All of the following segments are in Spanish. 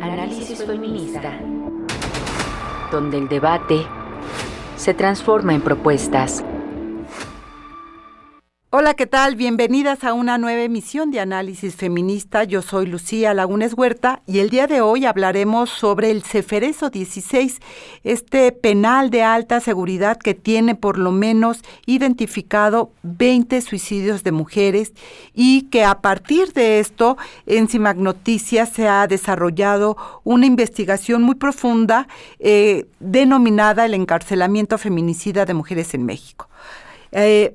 Análisis feminista, donde el debate se transforma en propuestas. Hola, ¿qué tal? Bienvenidas a una nueva emisión de Análisis Feminista. Yo soy Lucía Lagunes Huerta y el día de hoy hablaremos sobre el Ceferezo 16, este penal de alta seguridad que tiene por lo menos identificado 20 suicidios de mujeres y que a partir de esto en CIMAC Noticias se ha desarrollado una investigación muy profunda denominada el encarcelamiento feminicida de mujeres en México.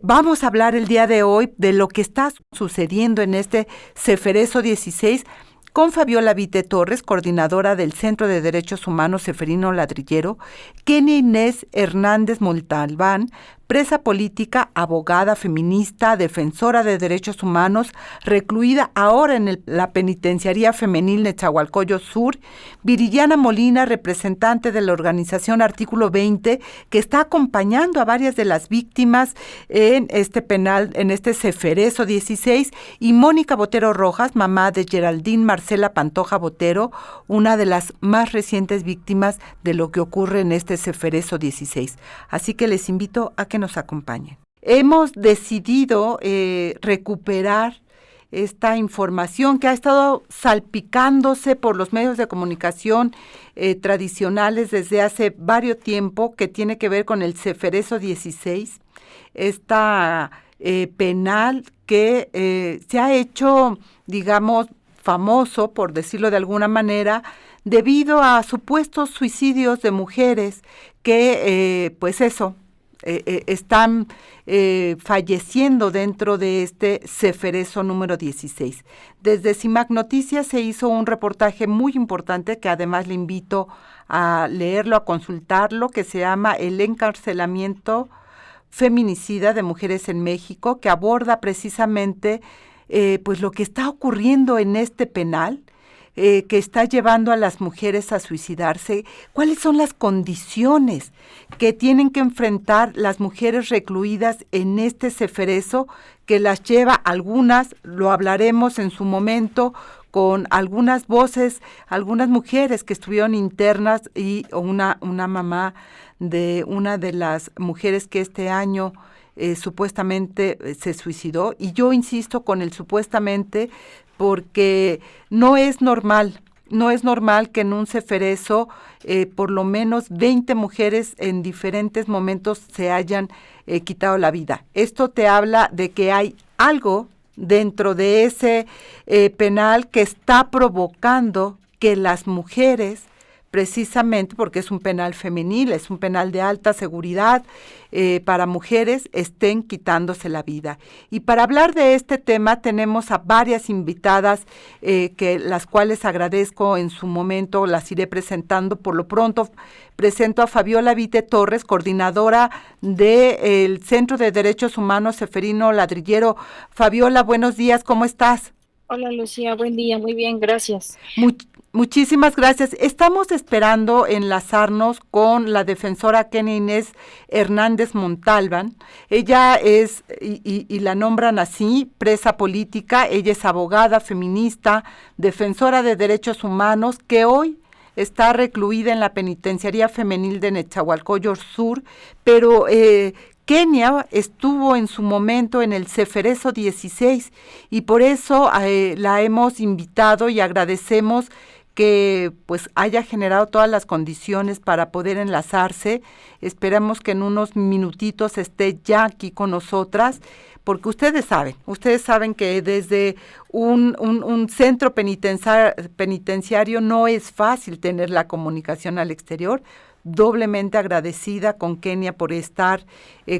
Vamos a hablar el día de hoy de lo que está sucediendo en este Ceferezo 16 con Fabiola Vite Torres, coordinadora del Centro de Derechos Humanos Ceferino Ladrillero, Kenia Inés Hernández Montalbán, presa política, abogada feminista, defensora de derechos humanos, recluida ahora en la Penitenciaría Femenil Nezahualcóyotl Sur, Viridiana Molina, representante de la organización Artículo 20, que está acompañando a varias de las víctimas en este penal, en este Ceferezo 16, y Mónica Botero Rojas, mamá de Geraldine Marcela Pantoja Botero, una de las más recientes víctimas de lo que ocurre en este Ceferezo 16. Así que les invito a que nos acompañen. Hemos decidido recuperar esta información que ha estado salpicándose por los medios de comunicación tradicionales desde hace varios tiempo, que tiene que ver con el Ceferezo 16, esta penal que se ha hecho, digamos, famoso, por decirlo de alguna manera, debido a supuestos suicidios de mujeres que, están falleciendo dentro de este Ceferezo número 16. Desde CIMAC Noticias se hizo un reportaje muy importante que además le invito a leerlo, a consultarlo, que se llama El encarcelamiento feminicida de mujeres en México, que aborda precisamente lo que está ocurriendo en este penal, que está llevando a las mujeres a suicidarse, cuáles son las condiciones que tienen que enfrentar las mujeres recluidas en este Ceferezo, que las lleva algunas, lo hablaremos en su momento, con algunas voces, algunas mujeres que estuvieron internas y una mamá de una de las mujeres que este año supuestamente se suicidó, y yo insisto con el supuestamente porque no es normal que en un Ceferezo por lo menos 20 mujeres en diferentes momentos se hayan quitado la vida. Esto te habla de que hay algo dentro de ese penal que está provocando que las mujeres, precisamente porque es un penal femenil, es un penal de alta seguridad para mujeres, estén quitándose la vida. Y para hablar de este tema tenemos a varias invitadas, las cuales agradezco en su momento, las iré presentando. Por lo pronto presento a Fabiola Vite Torres, coordinadora del Centro de Derechos Humanos Ceferino Ladrillero. Fabiola, buenos días, ¿cómo estás? Hola Lucía, buen día, muy bien, gracias. Muchísimas gracias. Estamos esperando enlazarnos con la defensora Kenia Inés Hernández Montalbán. Ella es, y la nombran así, presa política. Ella es abogada feminista, defensora de derechos humanos, que hoy está recluida en la Penitenciaría Femenil de Nezahualcóyotl Sur, pero Kenia estuvo en su momento en el Ceferezo 16 y por eso la hemos invitado y agradecemos que pues haya generado todas las condiciones para poder enlazarse. Esperamos que en unos minutitos esté ya aquí con nosotras, porque ustedes saben que desde un centro penitenciario no es fácil tener la comunicación al exterior. Doblemente agradecida con Kenia por estar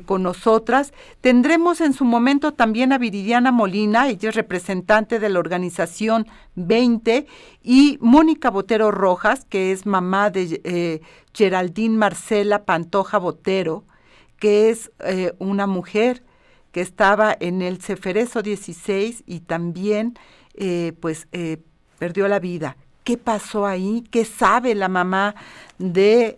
con nosotras. Tendremos en su momento también a Viridiana Molina, ella es representante de la organización 20, y Mónica Botero Rojas, que es mamá de Geraldine Marcela Pantoja Botero, que es una mujer que estaba en el Ceferezo 16 y también perdió la vida. qué pasó ahí, qué sabe la mamá de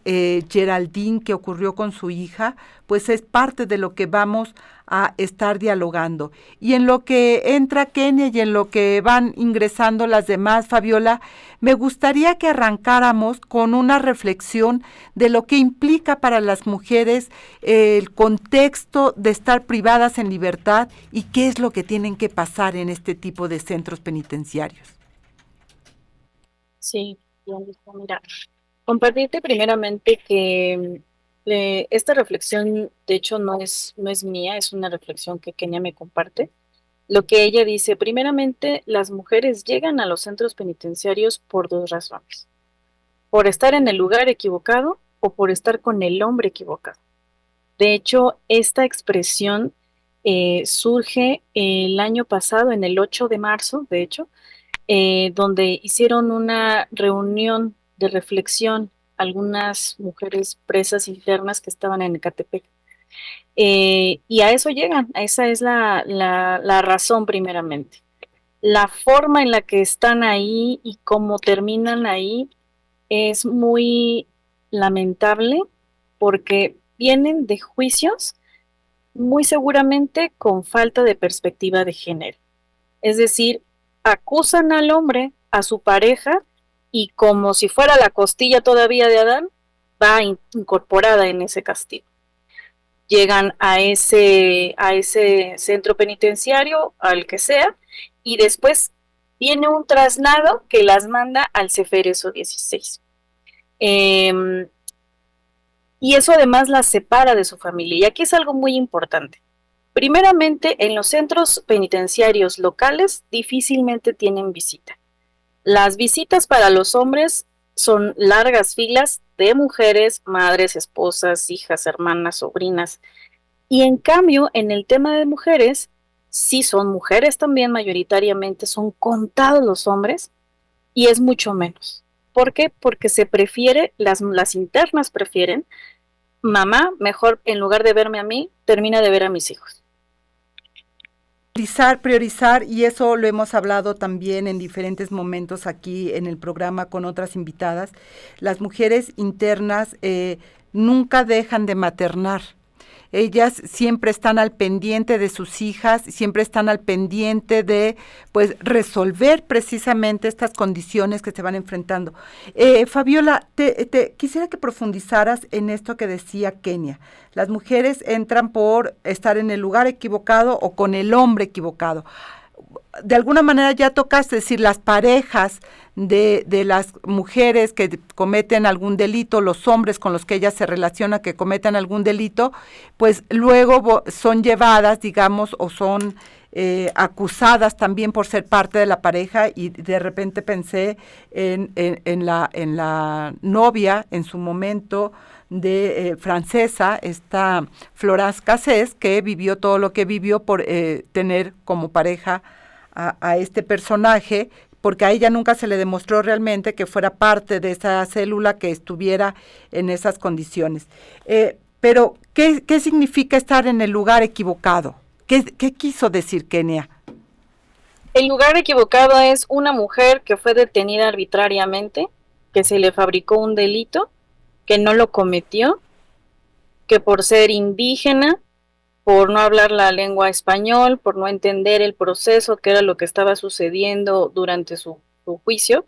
Geraldine que ocurrió con su hija, pues es parte de lo que vamos a estar dialogando. Y en lo que entra Kenia y en lo que van ingresando las demás, Fabiola, me gustaría que arrancáramos con una reflexión de lo que implica para las mujeres el contexto de estar privadas en libertad y qué es lo que tienen que pasar en este tipo de centros penitenciarios. Sí, bien, mira, compartirte primeramente que esta reflexión, de hecho, no es mía, es una reflexión que Kenia me comparte. Lo que ella dice, primeramente, las mujeres llegan a los centros penitenciarios por dos razones: por estar en el lugar equivocado o por estar con el hombre equivocado. De hecho, esta expresión surge el año pasado, en el 8 de marzo, de hecho, donde hicieron una reunión de reflexión algunas mujeres presas internas que estaban en Ecatepec. Y a eso llegan, a esa es la razón primeramente. La forma en la que están ahí y cómo terminan ahí es muy lamentable porque vienen de juicios muy seguramente con falta de perspectiva de género. Es decir, acusan al hombre, a su pareja, y como si fuera la costilla todavía de Adán, va incorporada en ese castigo. Llegan a ese centro penitenciario, al que sea, y después viene un traslado que las manda al Ceferezo 16. Y eso además las separa de su familia. Y aquí es algo muy importante. Primeramente, en los centros penitenciarios locales difícilmente tienen visita. Las visitas para los hombres son largas filas de mujeres, madres, esposas, hijas, hermanas, sobrinas. Y en cambio, en el tema de mujeres, sí son mujeres también mayoritariamente, son contados los hombres y es mucho menos. ¿Por qué? Porque se prefiere, las internas prefieren, mamá, mejor en lugar de verme a mí, termina de ver a mis hijos. Priorizar, y eso lo hemos hablado también en diferentes momentos aquí en el programa con otras invitadas, las mujeres internas nunca dejan de maternar. Ellas siempre están al pendiente de sus hijas, siempre están al pendiente de, pues, resolver precisamente estas condiciones que se van enfrentando. Fabiola, quisiera que profundizaras en esto que decía Kenia. Las mujeres entran por estar en el lugar equivocado o con el hombre equivocado. De alguna manera ya tocaste decir las parejas de las mujeres que cometen algún delito, los hombres con los que ella se relaciona que cometen algún delito, pues luego son llevadas, digamos, o son acusadas también por ser parte de la pareja, y de repente pensé en la novia en su momento de francesa, esta Florence Cassés, que vivió todo lo que vivió por tener como pareja a este personaje, porque a ella nunca se le demostró realmente que fuera parte de esa célula que estuviera en esas condiciones. Pero, ¿qué significa estar en el lugar equivocado? ¿Qué quiso decir Kenia? El lugar equivocado es una mujer que fue detenida arbitrariamente, que se le fabricó un delito, que no lo cometió, que por ser indígena, por no hablar la lengua español, por no entender el proceso, que era lo que estaba sucediendo durante su juicio,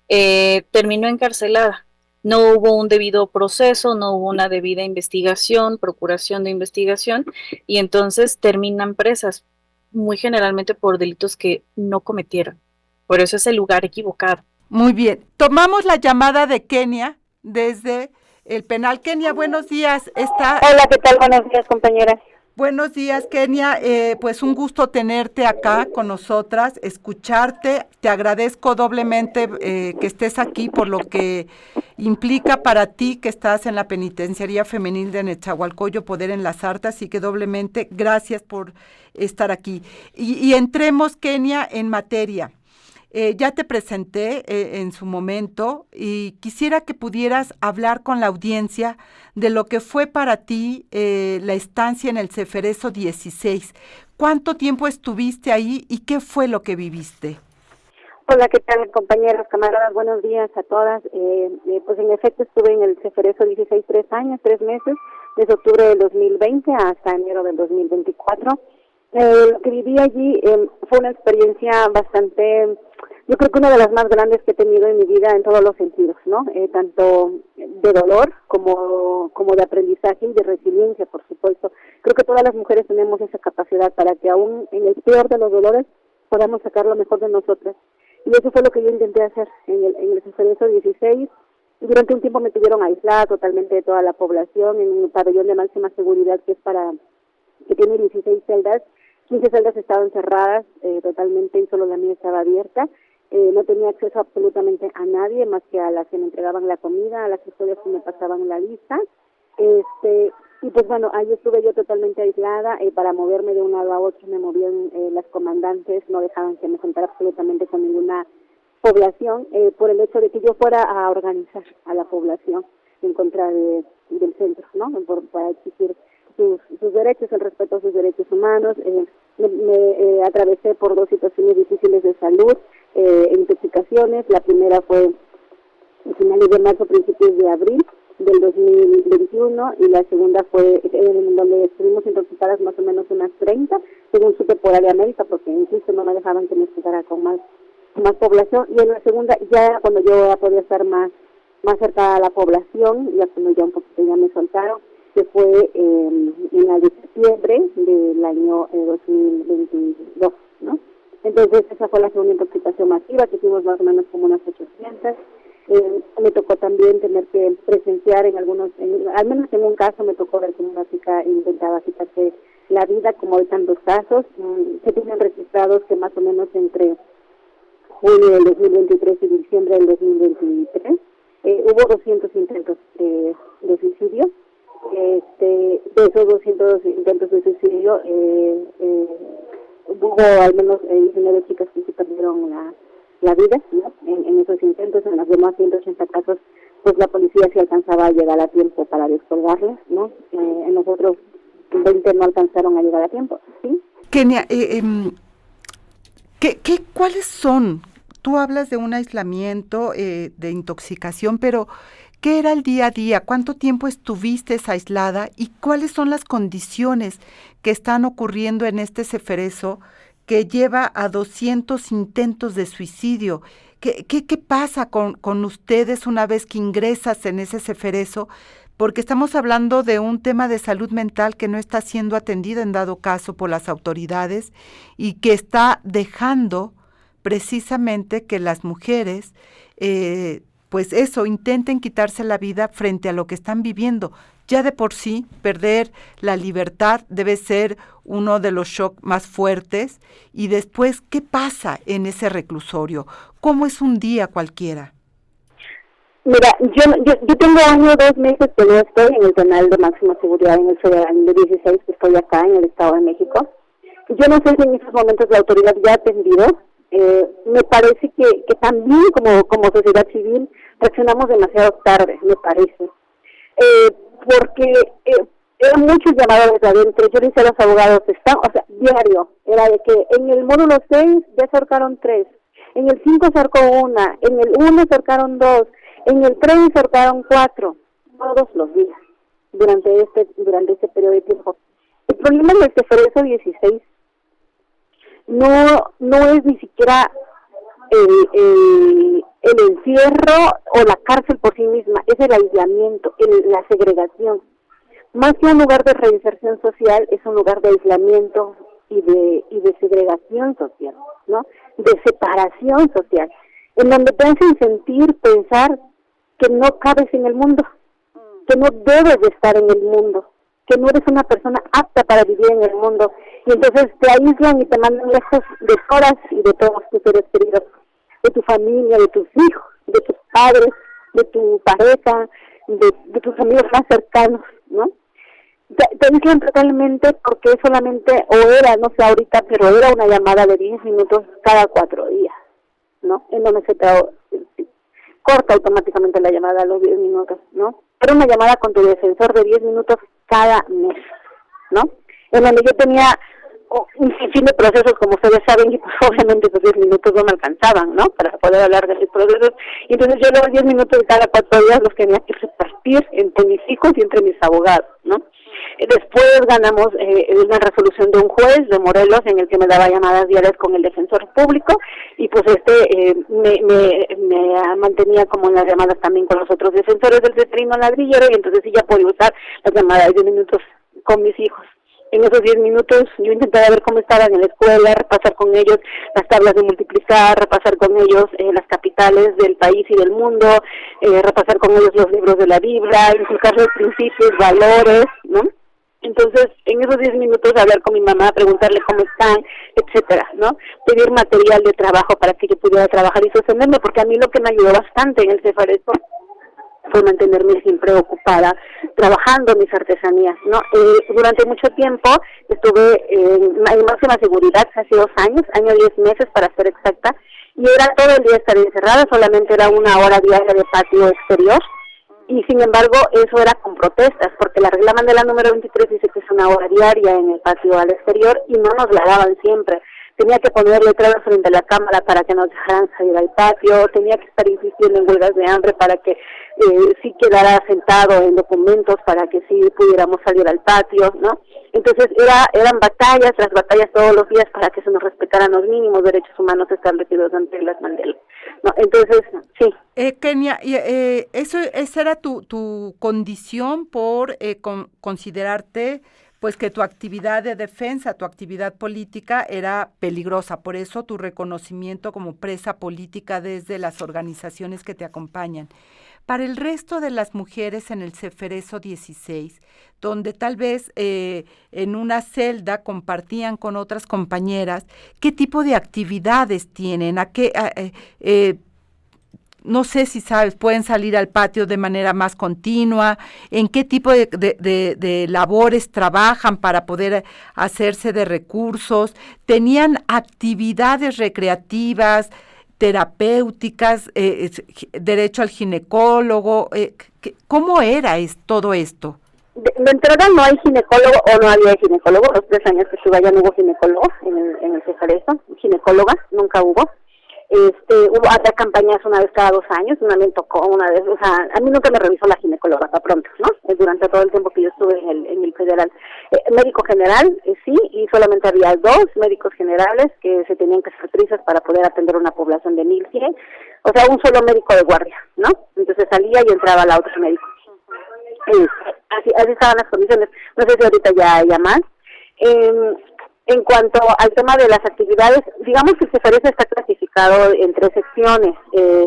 terminó encarcelada. No hubo un debido proceso, no hubo una debida investigación, procuración de investigación, y entonces terminan presas, muy generalmente por delitos que no cometieron. Por eso es el lugar equivocado. Muy bien. Tomamos la llamada de Kenia desde el penal. Kenia, buenos días. Hola, ¿qué tal? Buenos días, compañera. Buenos días, Kenia. Pues un gusto tenerte acá con nosotras, escucharte. Te agradezco doblemente que estés aquí por lo que implica para ti que estás en la penitenciaría femenil de Nezahualcóyotl poder enlazarte, así que doblemente gracias por estar aquí. Y entremos, Kenia, en materia. Ya te presenté en su momento y quisiera que pudieras hablar con la audiencia de lo que fue para ti la estancia en el Ceferezo 16. ¿Cuánto tiempo estuviste ahí y qué fue lo que viviste? Hola, ¿qué tal, compañeros, camaradas? Buenos días a todas. Pues en efecto estuve en el Ceferezo 16 3 meses, desde octubre del 2020 hasta enero del 2024. Lo que viví allí fue una experiencia bastante, yo creo que una de las más grandes que he tenido en mi vida en todos los sentidos, ¿no? Tanto de dolor como de aprendizaje y de resiliencia, por supuesto. Creo que todas las mujeres tenemos esa capacidad para que aún en el peor de los dolores podamos sacar lo mejor de nosotras. Y eso fue lo que yo intenté hacer en el Ceferezo 16. Durante un tiempo me tuvieron aislada totalmente de toda la población en un pabellón de máxima seguridad que tiene 16 celdas. 15 celdas estaban cerradas totalmente y solo la mía estaba abierta. No tenía acceso absolutamente a nadie más que a las que me entregaban la comida, a las custodias que me pasaban la lista. Y pues bueno, ahí estuve yo totalmente aislada. Para moverme de un lado a otro me movían las comandantes, no dejaban que me juntara absolutamente con ninguna población, por el hecho de que yo fuera a organizar a la población en contra del centro, ¿no? Para exigir sus derechos, el respeto a sus derechos humanos. Me atravesé por 2 situaciones difíciles de salud, intoxicaciones. La primera fue a finales de marzo, principios de abril del 2021, y la segunda fue en donde estuvimos intoxicadas más o menos unas 30, según supe por área médica, porque incluso no me dejaban que me juntara con más población. Y en la segunda, ya cuando yo podía estar más cerca a la población, ya cuando ya un poquito ya me soltaron, que fue en la de septiembre del año 2022, ¿no? Entonces esa fue la segunda intoxicación masiva, que tuvimos más o menos como unas 800. Me tocó también tener que presenciar al menos en un caso me tocó ver como una chica intentaba quitarse la vida, como hay tantos casos. Se tienen registrados que más o menos entre junio del 2023 y diciembre del 2023 hubo 200 intentos de suicidio. De esos 200 intentos de suicidio hubo al menos 19 chicas que sí perdieron la vida, ¿no? En esos intentos. En los demás 180 casos, pues la policía sí alcanzaba a llegar a tiempo para descolgarlas, ¿no? En los otros 20 no alcanzaron a llegar a tiempo, ¿sí? Kenia, ¿cuáles son? Tú hablas de un aislamiento, de intoxicación, pero ¿qué era el día a día? ¿Cuánto tiempo estuviste aislada? ¿Y cuáles son las condiciones que están ocurriendo en este ceferezo que lleva a 200 intentos de suicidio? ¿Qué pasa con ustedes una vez que ingresas en ese ceferezo? Porque estamos hablando de un tema de salud mental que no está siendo atendido en dado caso por las autoridades y que está dejando precisamente que las mujeres, pues eso, intenten quitarse la vida frente a lo que están viviendo. Ya de por sí, perder la libertad debe ser uno de los shocks más fuertes. Y después, ¿qué pasa en ese reclusorio? ¿Cómo es un día cualquiera? Mira, yo tengo 1 o 2 meses que no estoy en el penal de máxima seguridad en el Federal de 16, que estoy acá en el Estado de México. Yo no sé si en estos momentos la autoridad ya ha atendido. Me parece que también como sociedad civil reaccionamos demasiado tarde, me parece. Porque eran muchos llamados desde adentro. Yo le hice a los abogados, diario, era de que en el módulo 6 ya se ahorcaron 3, en el 5 se ahorcó 1, en el 1 se ahorcaron 2, en el 3 se ahorcaron 4, todos los días, durante este periodo de tiempo. El problema del Ceferezo 16 no es ni siquiera el encierro o la cárcel por sí misma, es el aislamiento, la segregación. Más que un lugar de reinserción social, es un lugar de aislamiento y de segregación social, ¿no? De separación social, en donde te hacen pensar que no cabes en el mundo, que no debes de estar en el mundo, que no eres una persona apta para vivir en el mundo, y entonces te aíslan y te mandan lejos de todas y de todos tus seres queridos, de tu familia, de tus hijos, de tus padres, de tu pareja, de tus amigos más cercanos, ¿no? Te aíslan totalmente porque solamente, o era, no sé ahorita, pero era una llamada de 10 minutos cada 4 días, ¿no? En donde se te corta automáticamente la llamada a los 10 minutos, ¿no? Era una llamada con tu defensor de 10 minutos cada mes, ¿no? En donde yo tenía un sinfín de procesos, como ustedes saben, y pues obviamente esos 10 minutos no me alcanzaban, ¿no?, para poder hablar de esos procesos. Y entonces yo los 10 minutos de cada 4 días los tenía que repartir entre mis hijos y entre mis abogados, ¿no? Después ganamos una resolución de un juez de Morelos en el que me daba llamadas diarias con el defensor público, y pues me mantenía como en las llamadas también con los otros defensores del Ceferino Ladrillero, y entonces sí ya podía usar las llamadas de 10 minutos con mis hijos. En esos 10 minutos yo intentaba ver cómo estaban en la escuela, repasar con ellos las tablas de multiplicar, repasar con ellos las capitales del país y del mundo, repasar con ellos los libros de la Biblia, inculcarles principios, valores, ¿no? Entonces, en esos 10 minutos hablar con mi mamá, preguntarle cómo están, etcétera, ¿no? Pedir material de trabajo para que yo pudiera trabajar y sostenerme, porque a mí lo que me ayudó bastante en el Cefareso fue mantenerme siempre ocupada trabajando mis artesanías, ¿no? Durante mucho tiempo estuve en máxima seguridad, hace 2 años, año 10 meses para ser exacta, y era todo el día estar encerrada, solamente era 1 hora diaria de patio exterior, y sin embargo eso era con protestas, porque la regla Mandela número 23 dice que es 1 hora diaria en el patio al exterior, y no nos la daban siempre. Tenía que poner letreros frente a la cámara para que nos dejaran salir al patio, tenía que estar insistiendo en huelgas de hambre para que sí quedara sentado en documentos para que sí pudiéramos salir al patio, ¿no? Entonces eran batallas tras batallas todos los días para que se nos respetaran los mínimos derechos humanos establecidos ante las Mandela, ¿no? Entonces, sí. Kenia, esa era tu condición por considerarte pues que tu actividad de defensa, tu actividad política era peligrosa, por eso tu reconocimiento como presa política desde las organizaciones que te acompañan. Para el resto de las mujeres en el Ceferezo 16, donde tal vez en una celda compartían con otras compañeras, ¿qué tipo de actividades tienen? No sé si sabes, pueden salir al patio de manera más continua, en qué tipo de labores trabajan para poder hacerse de recursos, tenían actividades recreativas, terapéuticas, derecho al ginecólogo, ¿cómo era todo esto? De entrada no hay ginecólogo o no había ginecólogo, los 3 años que estuve allá no hubo ginecólogo en el Cefareso, ginecóloga, nunca hubo. Hubo otras campañas una vez cada 2 años, una me tocó una vez, o sea, a mí nunca me revisó la ginecóloga para pronto, ¿no? Durante todo el tiempo que yo estuve en el federal. Médico general, sí, y solamente había 2 médicos generales que se tenían que hacer trizas para poder atender una población de 1,100, o sea, un solo médico de guardia, ¿no? Entonces salía y entraba la otro médico. Así estaban las condiciones, no sé si ahorita ya haya más. En cuanto al tema de las actividades, digamos que el Ceferezo está clasificado en 3 secciones.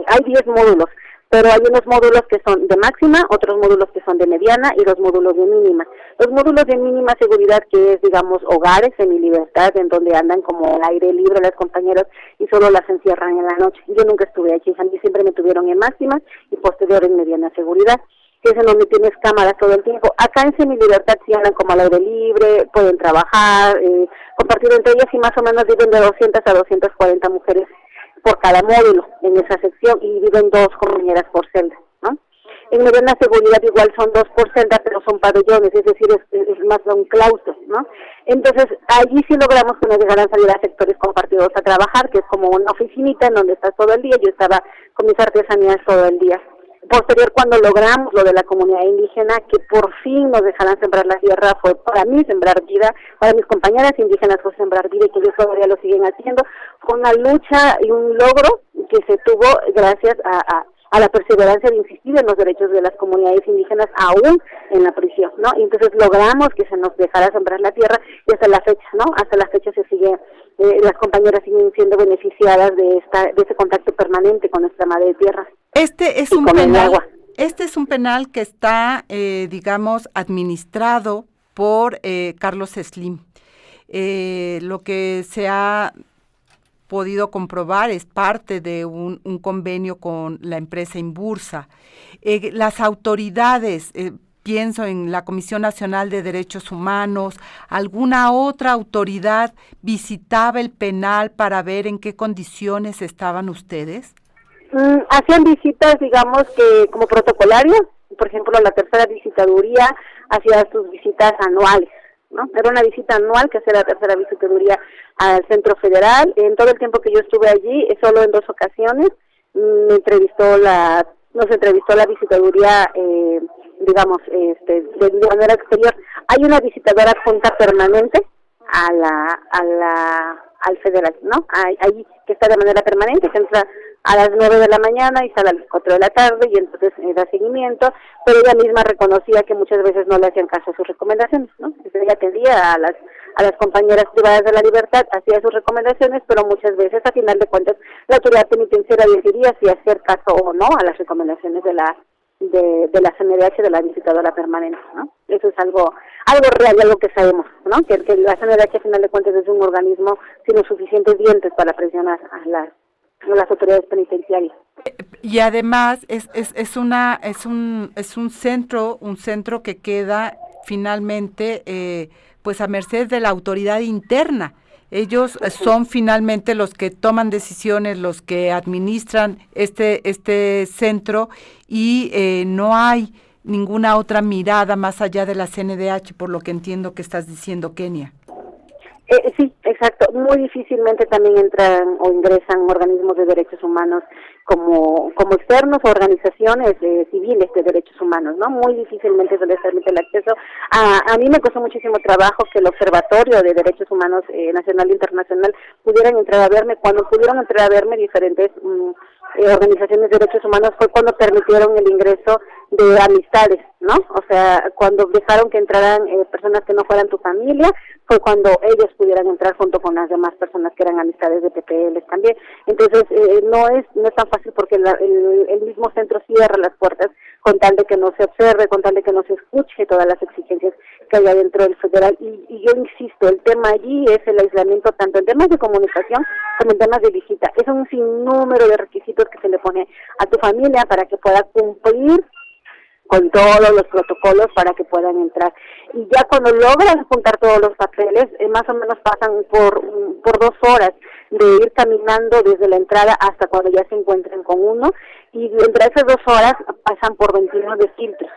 Hay 10 módulos, pero hay unos módulos que son de máxima, otros módulos que son de mediana y 2 módulos de mínima. Los módulos de mínima seguridad, que es, digamos, hogares semilibertad, en donde andan como al aire libre las compañeras y solo las encierran en la noche. Yo nunca estuve allí, a mí siempre me tuvieron en máxima y posterior en mediana seguridad, que es en donde tienes cámaras todo el tiempo. Acá en semilibertad sí andan como al aire libre, pueden trabajar, compartir entre ellas, y más o menos viven de 200 a 240 mujeres por cada módulo en esa sección, y viven 2 compañeras por celda, ¿no? En mediana seguridad igual son 2 por celda, pero son pabellones, es decir, es más un claustro, ¿no? Entonces, allí sí logramos que nos dejaran salir a sectores compartidos a trabajar, que es como una oficinita en donde estás todo el día. Yo estaba con mis artesanías todo el día. Posterior, cuando logramos lo de la comunidad indígena, que por fin nos dejaran sembrar la tierra, fue para mí sembrar vida, para mis compañeras indígenas fue sembrar vida, y que ellos todavía lo siguen haciendo. Fue una lucha y un logro que se tuvo gracias a la perseverancia de insistir en los derechos de las comunidades indígenas aún en la prisión, ¿no? Y entonces logramos que se nos dejara sembrar la tierra, y hasta la fecha, ¿no? Hasta la fecha se sigue, las compañeras siguen siendo beneficiadas de ese contacto permanente con nuestra madre tierra. Este es un penal que está, digamos, administrado por Carlos Slim. Lo que se ha podido comprobar es parte de un convenio con la empresa Inbursa. Las autoridades, pienso en la Comisión Nacional de Derechos Humanos, ¿alguna otra autoridad visitaba el penal para ver en qué condiciones estaban ustedes? Hacían visitas, digamos, que como protocolarias. Por ejemplo, la tercera visitaduría hacía sus visitas anuales, ¿no? Era una visita anual, que hacía la tercera visitaduría al Centro Federal. En todo el tiempo que yo estuve allí, solo en 2 ocasiones, nos entrevistó la visitaduría, digamos, de manera exterior. Hay una visitadora adjunta permanente al federal, ¿no? Ahí que está de manera permanente, que entra a las 9 de la mañana y sale a las 4 de la tarde, y entonces da seguimiento, pero ella misma reconocía que muchas veces no le hacían caso a sus recomendaciones, ¿no? Entonces ella atendía a las compañeras privadas de la libertad, hacía sus recomendaciones, pero muchas veces, a final de cuentas, la autoridad penitenciaria decidía si hacer caso o no a las recomendaciones de la CNDH, de la visitadora permanente, ¿no? Eso es algo real y algo que sabemos, ¿no? Que la CNDH, a final de cuentas, es un organismo sin los suficientes dientes para presionar a las autoridades penitenciarias. Y además es un centro que queda finalmente pues a merced de la autoridad interna. Ellos son finalmente los que toman decisiones, los que administran este centro, y no hay ninguna otra mirada más allá de la CNDH, por lo que entiendo que estás diciendo, Kenia. Sí, exacto. Muy difícilmente también entran o ingresan organismos de derechos humanos como externos o organizaciones civiles de derechos humanos, ¿no? Muy difícilmente se les permite el acceso. A mí me costó muchísimo trabajo que el Observatorio de Derechos Humanos Nacional e Internacional pudieran entrar a verme. Cuando pudieron entrar a verme diferentes organizaciones de derechos humanos fue cuando permitieron el ingreso de amistades, ¿no? O sea, cuando dejaron que entraran personas que no fueran tu familia, fue cuando ellos pudieran entrar junto con las demás personas que eran amistades de PPL también. Entonces, no es tan fácil, porque el mismo centro cierra las puertas con tal de que no se observe, con tal de que no se escuche todas las exigencias que hay dentro del federal. Y yo insisto, el tema allí es el aislamiento, tanto en temas de comunicación como en temas de visita. Es un sinnúmero de requisitos que se le pone a tu familia para que pueda cumplir con todos los protocolos para que puedan entrar. Y ya cuando logran juntar todos los papeles, más o menos pasan por 2 horas de ir caminando desde la entrada hasta cuando ya se encuentren con uno, y entre esas 2 horas pasan por 29 filtros,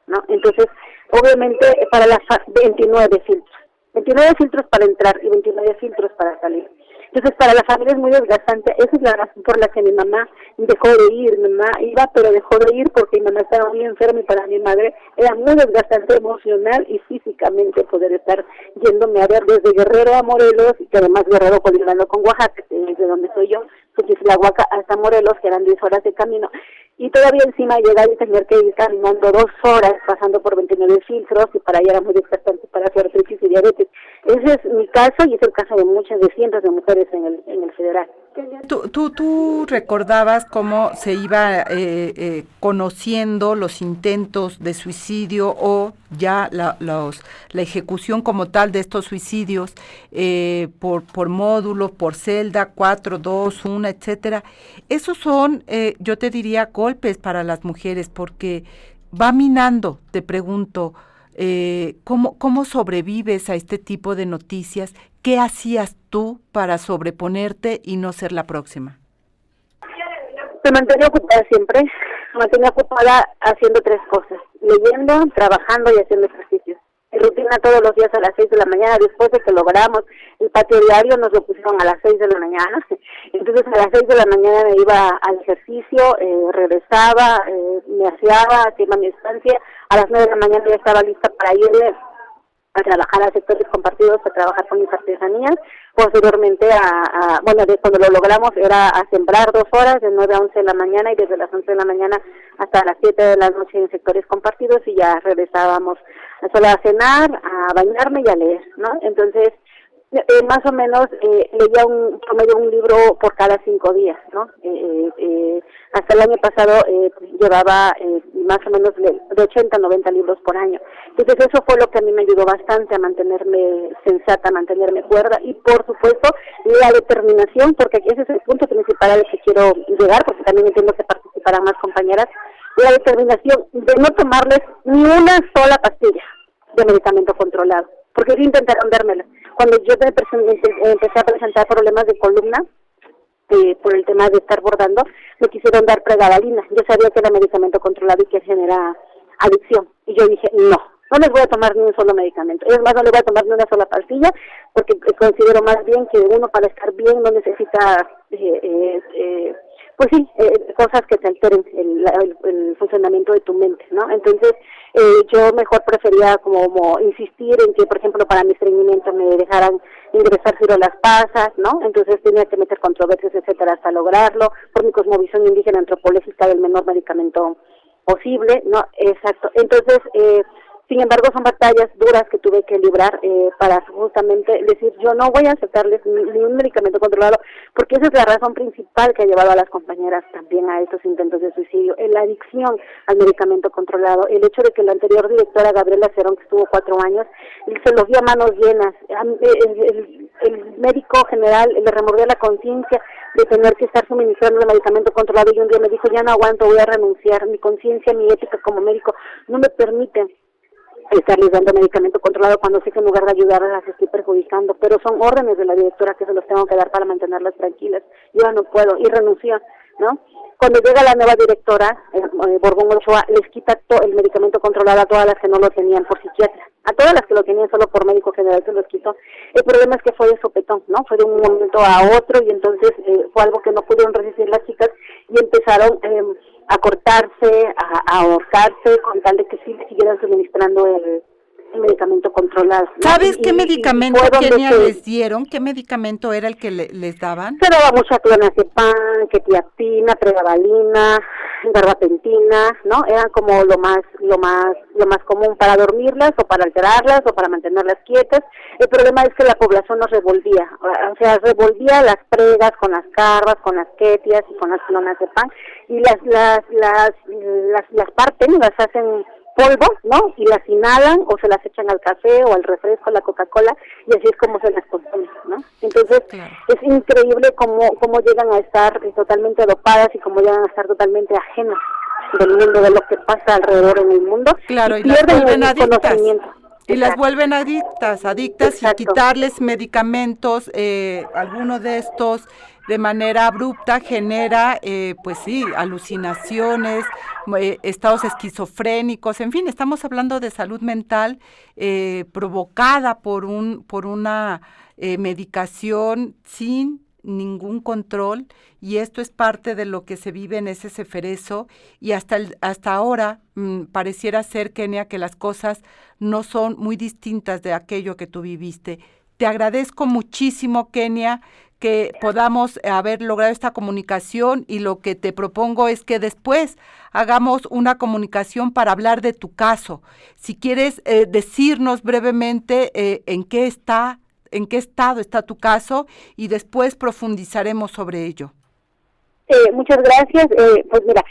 ¿no? Entonces, obviamente, para las 29 filtros para entrar y 29 filtros para salir. Entonces, para la familia es muy desgastante. Esa es la razón por la que mi mamá dejó de ir. Mi mamá iba, pero dejó de ir porque mi mamá estaba muy enferma, y para mi madre era muy desgastante emocional y físicamente poder estar yéndome a ver desde Guerrero a Morelos, y que además Guerrero colindando con Oaxaca, que es de donde soy yo, Huaca hasta Morelos, que eran 10 horas de camino, y todavía encima llegar y tener que ir caminando 2 horas, pasando por 29 filtros, y para allá era muy desgastante para hacer artritis y diabetes. Ese es mi caso, y es el caso de cientos de mujeres en el federal. ¿Tú recordabas cómo se iba conociendo los intentos de suicidio, o ya la ejecución como tal de estos suicidios por módulo, por celda, 4, 2, 1, etcétera? Esos son, yo te diría, golpes para las mujeres, porque va minando, te pregunto, ¿cómo sobrevives a este tipo de noticias? ¿Qué hacías tú para sobreponerte y no ser la próxima? Me mantenía ocupada siempre. Me mantenía ocupada haciendo 3 cosas: leyendo, trabajando y haciendo ejercicios. En rutina todos los días a las 6 de la mañana. Después de que logramos el patio diario, nos lo pusieron a las 6 de la mañana. Entonces, a las 6 de la mañana me iba al ejercicio, regresaba, me aseaba, hacía mi estancia. A las 9 de la mañana ya estaba lista para irme a trabajar a sectores compartidos, a trabajar con mis artesanías. Posteriormente, cuando lo logramos, era a sembrar 2 horas, de 9 a 11 de la mañana, y desde las 11 de la mañana hasta las 7 de la noche en sectores compartidos, y ya regresábamos solo a cenar, a bañarme y a leer, ¿no? Entonces, más o menos leía un libro por cada 5 días, ¿no? Hasta el año pasado llevaba más o menos de 80 a 90 libros por año. Entonces eso fue lo que a mí me ayudó bastante a mantenerme sensata, a mantenerme cuerda, y por supuesto la determinación, porque ese es el punto principal al que quiero llegar, porque también entiendo que participarán más compañeras, la determinación de no tomarles ni una sola pastilla de medicamento controlado, porque sí intentaron dármela. Cuando yo empecé a presentar problemas de columna, por el tema de estar bordando, me quisieron dar pregabalina. Yo sabía que era medicamento controlado y que genera adicción. Y yo dije, no, no les voy a tomar ni un solo medicamento. Es más, no les voy a tomar ni una sola pastilla, porque considero más bien que uno para estar bien no necesita, cosas que te alteren el funcionamiento de tu mente, ¿no? Entonces, yo mejor prefería como insistir en que, por ejemplo, para mi estreñimiento me dejaran ingresar ciruelas pasas, ¿no? Entonces tenía que meter controversias, etcétera, hasta lograrlo, por mi cosmovisión indígena antropológica del menor medicamento posible, ¿no? Exacto. Entonces, sin embargo, son batallas duras que tuve que librar para justamente decir, yo no voy a aceptarles ni un medicamento controlado, porque esa es la razón principal que ha llevado a las compañeras también a estos intentos de suicidio, la adicción al medicamento controlado, el hecho de que la anterior directora, Gabriela Cerón, que estuvo 4 años, se los dio a manos llenas. El médico general le removió la conciencia de tener que estar suministrando el medicamento controlado, y un día me dijo, ya no aguanto, voy a renunciar, mi conciencia, mi ética como médico no me permite estarles dando medicamento controlado cuando sé que en lugar de ayudarlas las estoy perjudicando, pero son órdenes de la directora que se los tengo que dar para mantenerlas tranquilas. Yo ya no puedo, y renunció, ¿no? Cuando llega la nueva directora, Borbón Ochoa, les quita el medicamento controlado a todas las que no lo tenían por psiquiatra. A todas las que lo tenían solo por médico general se los quitó. El problema es que fue de sopetón, ¿no? Fue de un momento a otro, y entonces fue algo que no pudieron resistir las chicas y empezaron a cortarse, a ahorcarse, con tal de que sí siguieran suministrando el medicamento controlado, ¿no? ¿Sabes qué medicamento, Kenia, les dieron? ¿Qué medicamento era el que les daban? Se daba mucha clonazepam, quetiapina, pregabalina, garbapentina, ¿no? Eran como lo más común para dormirlas o para alterarlas o para mantenerlas quietas. El problema es que la población nos revolvía, o sea, revolvía las pregas con las carvas, con las quetias y con las clonazepam, y las parten, las hacen polvo, ¿no? Y las inhalan o se las echan al café o al refresco, a la Coca-Cola, y así es como se las consumen, ¿no? Entonces, claro, es increíble cómo llegan a estar totalmente dopadas y cómo llegan a estar totalmente ajenas del mundo, de lo que pasa alrededor en el mundo. Claro, y pierden el conocimiento. Y las vuelven adictas, Exacto. Y quitarles medicamentos, alguno de estos de manera abrupta genera, pues sí, alucinaciones, estados esquizofrénicos, en fin, estamos hablando de salud mental provocada por una medicación sin ningún control, y esto es parte de lo que se vive en ese ceferezo, y hasta ahora pareciera ser, Kenia, que las cosas no son muy distintas de aquello que tú viviste. Te agradezco muchísimo, Kenia, que podamos haber logrado esta comunicación, y lo que te propongo es que después hagamos una comunicación para hablar de tu caso. Si quieres decirnos brevemente en qué estado está tu caso, y después profundizaremos sobre ello. Muchas gracias. Pues mira,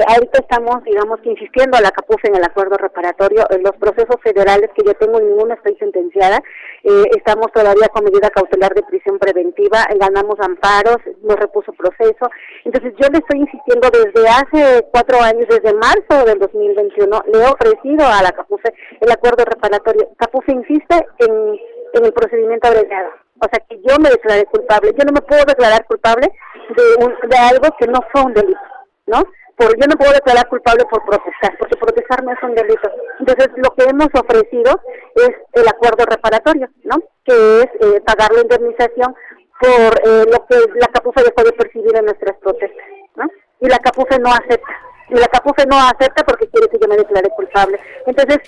ahorita estamos, digamos, que insistiendo a la CAPUFE en el acuerdo reparatorio. En los procesos federales que yo tengo, en ninguno estoy sentenciada. Estamos todavía con medida cautelar de prisión preventiva. Ganamos amparos, nos repuso proceso. Entonces yo le estoy insistiendo desde hace 4 años, desde marzo del 2021, le he ofrecido a la CAPUFE el acuerdo reparatorio. CAPUFE insiste en el procedimiento abreviado. O sea, que yo me declaré culpable. Yo no me puedo declarar culpable de algo que no fue un delito, ¿no? Yo no puedo declarar culpable por protestar, porque protestar no es un delito. Entonces, lo que hemos ofrecido es el acuerdo reparatorio, ¿no? Que es pagar la indemnización por lo que la CAPUFE dejó de percibir en nuestras protestas, ¿no? Y la CAPUFE no acepta. Y la CAPUFE no acepta porque quiere que yo me declare culpable. Entonces,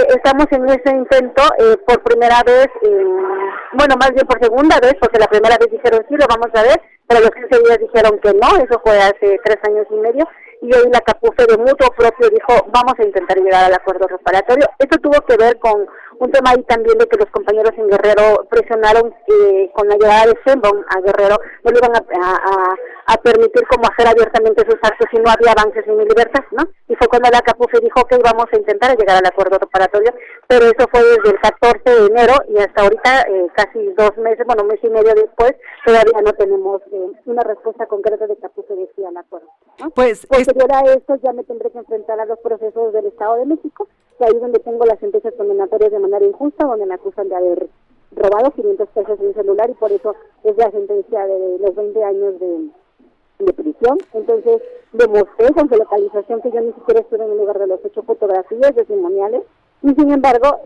estamos en ese intento por primera vez, bueno, más bien por segunda vez, porque la primera vez dijeron sí, lo vamos a ver, pero los 15 días dijeron que no, eso fue hace 3 años y medio, y hoy la CAPUFE de mutuo propio dijo, vamos a intentar llegar al acuerdo reparatorio. Esto tuvo que ver con un tema ahí también de que los compañeros en Guerrero presionaron con la llegada de Sheinbaum a Guerrero, no le iban a permitir como hacer abiertamente sus actos si no había avances en mi libertad, ¿no? Y fue cuando la CAPUFE dijo que íbamos a intentar llegar al acuerdo reparatorio, pero eso fue desde el 14 de enero y hasta ahorita, casi 2 meses, bueno, 1 mes y medio después, todavía no tenemos una respuesta concreta de CAPUFE de sí al acuerdo, ¿no? Pues posterior a esto ya me tendré que enfrentar a los procesos del Estado de México, que ahí es donde tengo las sentencias condenatorias de manera injusta, donde me acusan de haber robado 500 pesos de un celular, y por eso es la sentencia de los 20 años de prisión. Entonces demostré con geolocalización que yo ni siquiera estuve en el lugar de los hechos, fotografías testimoniales Y sin embargo,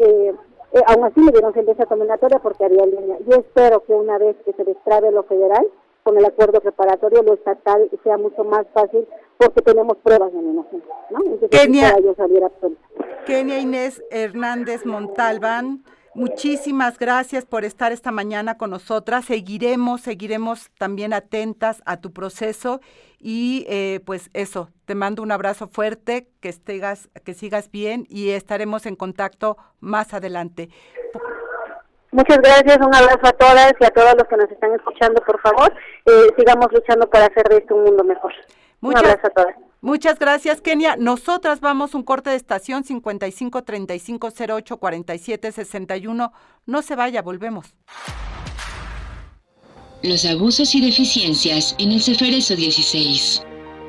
aún así me dieron sentencia condenatoria porque había línea. Yo espero que una vez que se destrabe lo federal, con el acuerdo preparatorio, lo estatal sea mucho más fácil porque tenemos pruebas de amenaza, ¿no? Entonces, Kenia, yo saliera absoluta. Kenia Inés Hernández Montalbán, muchísimas gracias por estar esta mañana con nosotras. Seguiremos también atentas a tu proceso y pues eso, te mando un abrazo fuerte, que sigas bien y estaremos en contacto más adelante. Muchas gracias, un abrazo a todas y a todos los que nos están escuchando, por favor. Sigamos luchando para hacer de esto un mundo mejor. Un abrazo a todas. Muchas gracias, Kenia. Nosotras vamos un corte de estación 55 35 08 47 61. No se vaya, volvemos. Los abusos y deficiencias en el Ceferezo 16.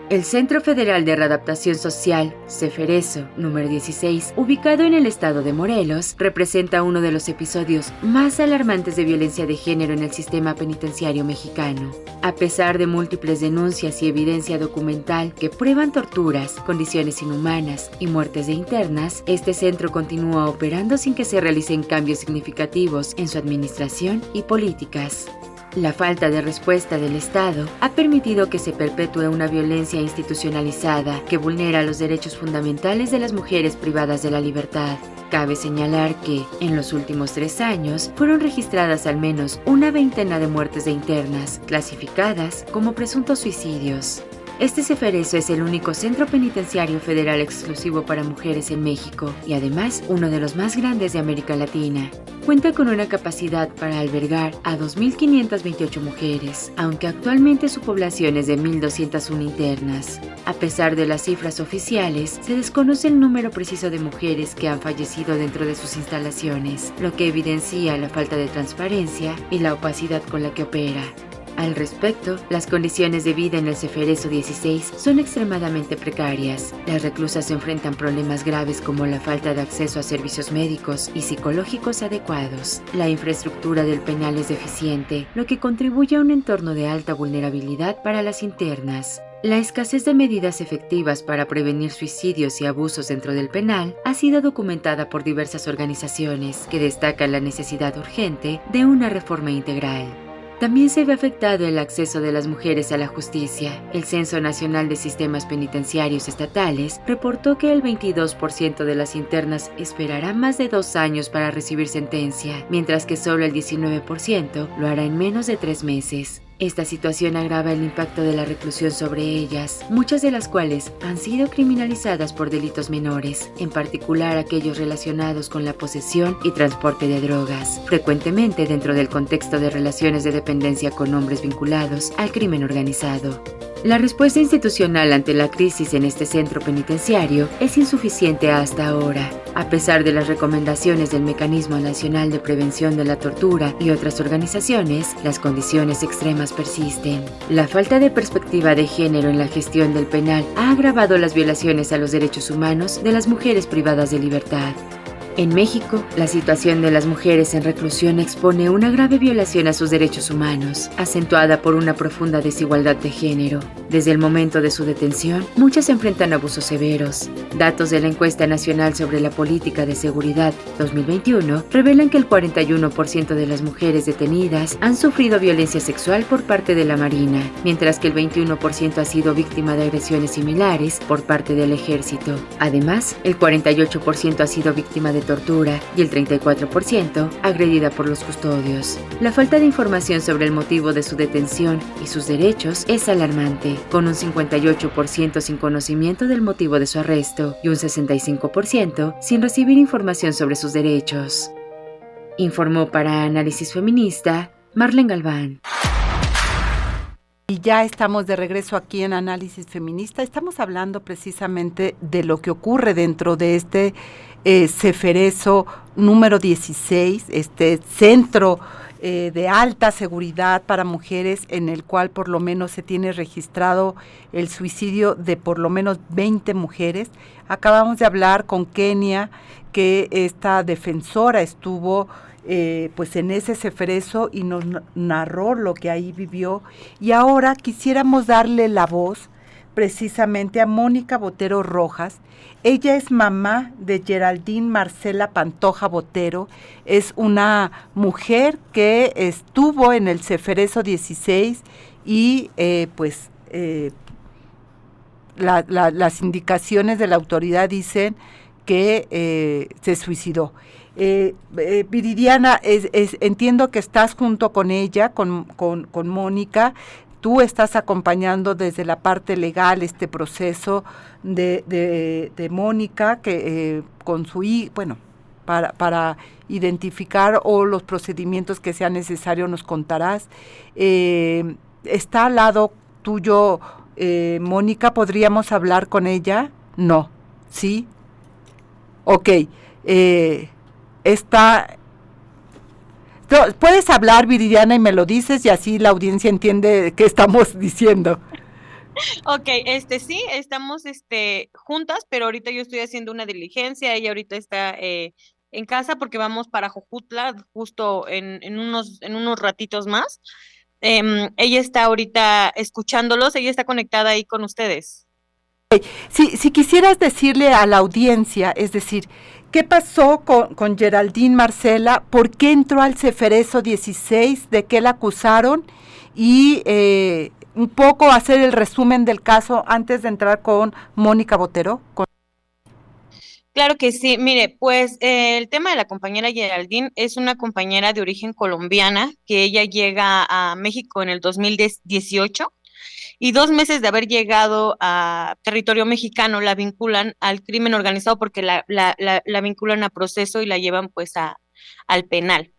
El Centro Federal de Readaptación Social, Ceferezo, número 16, ubicado en el estado de Morelos, representa uno de los episodios más alarmantes de violencia de género en el sistema penitenciario mexicano. A pesar de múltiples denuncias y evidencia documental que prueban torturas, condiciones inhumanas y muertes de internas, este centro continúa operando sin que se realicen cambios significativos en su administración y políticas. La falta de respuesta del Estado ha permitido que se perpetúe una violencia institucionalizada que vulnera los derechos fundamentales de las mujeres privadas de la libertad. Cabe señalar que, en los últimos 3 años, fueron registradas al menos una veintena de muertes de internas, clasificadas como presuntos suicidios. Este Ceferezo es el único centro penitenciario federal exclusivo para mujeres en México y además uno de los más grandes de América Latina. Cuenta con una capacidad para albergar a 2.528 mujeres, aunque actualmente su población es de 1.201 internas. A pesar de las cifras oficiales, se desconoce el número preciso de mujeres que han fallecido dentro de sus instalaciones, lo que evidencia la falta de transparencia y la opacidad con la que opera. Al respecto, las condiciones de vida en el Ceferezo 16 son extremadamente precarias. Las reclusas enfrentan problemas graves como la falta de acceso a servicios médicos y psicológicos adecuados. La infraestructura del penal es deficiente, lo que contribuye a un entorno de alta vulnerabilidad para las internas. La escasez de medidas efectivas para prevenir suicidios y abusos dentro del penal ha sido documentada por diversas organizaciones que destacan la necesidad urgente de una reforma integral. También se ve afectado el acceso de las mujeres a la justicia. El Censo Nacional de Sistemas Penitenciarios Estatales reportó que el 22% de las internas esperará más de 2 años para recibir sentencia, mientras que solo el 19% lo hará en menos de 3 meses. Esta situación agrava el impacto de la reclusión sobre ellas, muchas de las cuales han sido criminalizadas por delitos menores, en particular aquellos relacionados con la posesión y transporte de drogas, frecuentemente dentro del contexto de relaciones de dependencia con hombres vinculados al crimen organizado. La respuesta institucional ante la crisis en este centro penitenciario es insuficiente hasta ahora. A pesar de las recomendaciones del Mecanismo Nacional de Prevención de la Tortura y otras organizaciones, las condiciones extremas persisten. La falta de perspectiva de género en la gestión del penal ha agravado las violaciones a los derechos humanos de las mujeres privadas de libertad. En México, la situación de las mujeres en reclusión expone una grave violación a sus derechos humanos, acentuada por una profunda desigualdad de género. Desde el momento de su detención, muchas enfrentan abusos severos. Datos de la Encuesta Nacional sobre la Política de Seguridad 2021 revelan que el 41% de las mujeres detenidas han sufrido violencia sexual por parte de la Marina, mientras que el 21% ha sido víctima de agresiones similares por parte del Ejército. Además, el 48% ha sido víctima de tortura y el 34% agredida por los custodios. La falta de información sobre el motivo de su detención y sus derechos es alarmante, con un 58% sin conocimiento del motivo de su arresto y un 65% sin recibir información sobre sus derechos. Informó para Análisis Feminista, Marlene Galván. Y ya estamos de regreso aquí en Análisis Feminista. Estamos hablando precisamente de lo que ocurre dentro de este Ceferezo número 16, este centro de alta seguridad para mujeres, en el cual por lo menos se tiene registrado el suicidio de por lo menos 20 mujeres. Acabamos de hablar con Kenia, que esta defensora estuvo pues en ese Ceferezo y nos narró lo que ahí vivió, y ahora quisiéramos darle la voz precisamente a Mónica Botero Rojas. Ella es mamá de Geraldine Marcela Pantoja Botero, es una mujer que estuvo en el Ceferezo 16 y las indicaciones de la autoridad dicen que se suicidó. Viridiana, entiendo que estás junto con ella, con Mónica. Tú estás acompañando desde la parte legal este proceso de Mónica, que con su hijo, bueno, para identificar o los procedimientos que sean necesarios nos contarás. ¿Está al lado tuyo Mónica? ¿Podríamos hablar con ella? No. ¿Sí? Ok. Está... Puedes hablar, Viridiana, y me lo dices y así la audiencia entiende qué estamos diciendo. Ok, sí, estamos juntas, pero ahorita yo estoy haciendo una diligencia, ella ahorita está en casa porque vamos para Jojutla justo en unos ratitos más. Ella está ahorita escuchándolos, ella está conectada ahí con ustedes. Si quisieras decirle a la audiencia, es decir, ¿qué pasó con Geraldine Marcela? ¿Por qué entró al Ceferezo 16? ¿De qué la acusaron? Y un poco hacer el resumen del caso antes de entrar con Mónica Botero. Claro que sí, mire, pues el tema de la compañera Geraldine es una compañera de origen colombiana que ella llega a México en el 2018 y 2 meses de haber llegado a territorio mexicano la vinculan al crimen organizado porque la vinculan a proceso y la llevan pues al penal.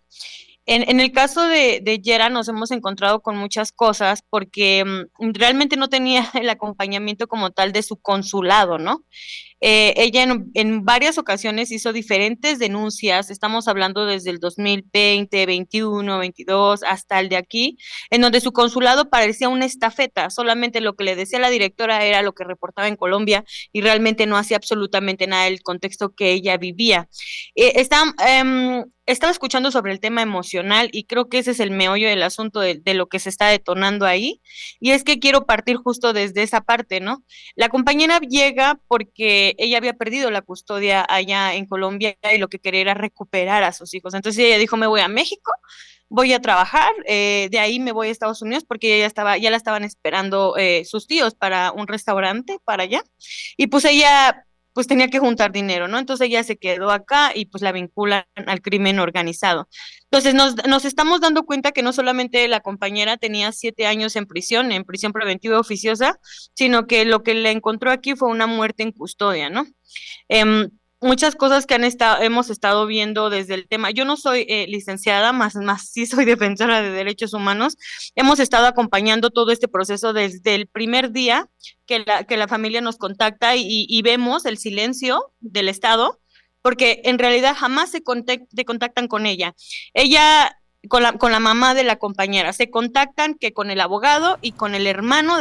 En el caso de Yera nos hemos encontrado con muchas cosas porque realmente no tenía el acompañamiento como tal de su consulado, ¿no? Ella en varias ocasiones hizo diferentes denuncias, estamos hablando desde el 2020, 21, 22, hasta el de aquí, en donde su consulado parecía una estafeta, solamente lo que le decía la directora era lo que reportaba en Colombia y realmente no hacía absolutamente nada del contexto que ella vivía. Estaba escuchando sobre el tema emocional y creo que ese es el meollo del asunto de lo que se está detonando ahí, y es que quiero partir justo desde esa parte, ¿no? La compañera llega porque ella había perdido la custodia allá en Colombia y lo que quería era recuperar a sus hijos. Entonces ella dijo, me voy a México, voy a trabajar, de ahí me voy a Estados Unidos porque ya la estaban esperando sus tíos para un restaurante para allá. Y pues ella pues tenía que juntar dinero, ¿no? Entonces ella se quedó acá y pues la vinculan al crimen organizado. Entonces nos estamos dando cuenta que no solamente la compañera tenía 7 años en prisión preventiva oficiosa, sino que lo que le encontró aquí fue una muerte en custodia, ¿no? Muchas cosas que hemos estado viendo desde el tema. Yo no soy licenciada, más sí soy defensora de derechos humanos. Hemos estado acompañando todo este proceso desde el primer día que la familia nos contacta y vemos el silencio del Estado, porque en realidad jamás se contactan con ella. Ella con la mamá de la compañera, se contactan que con el abogado y con el hermano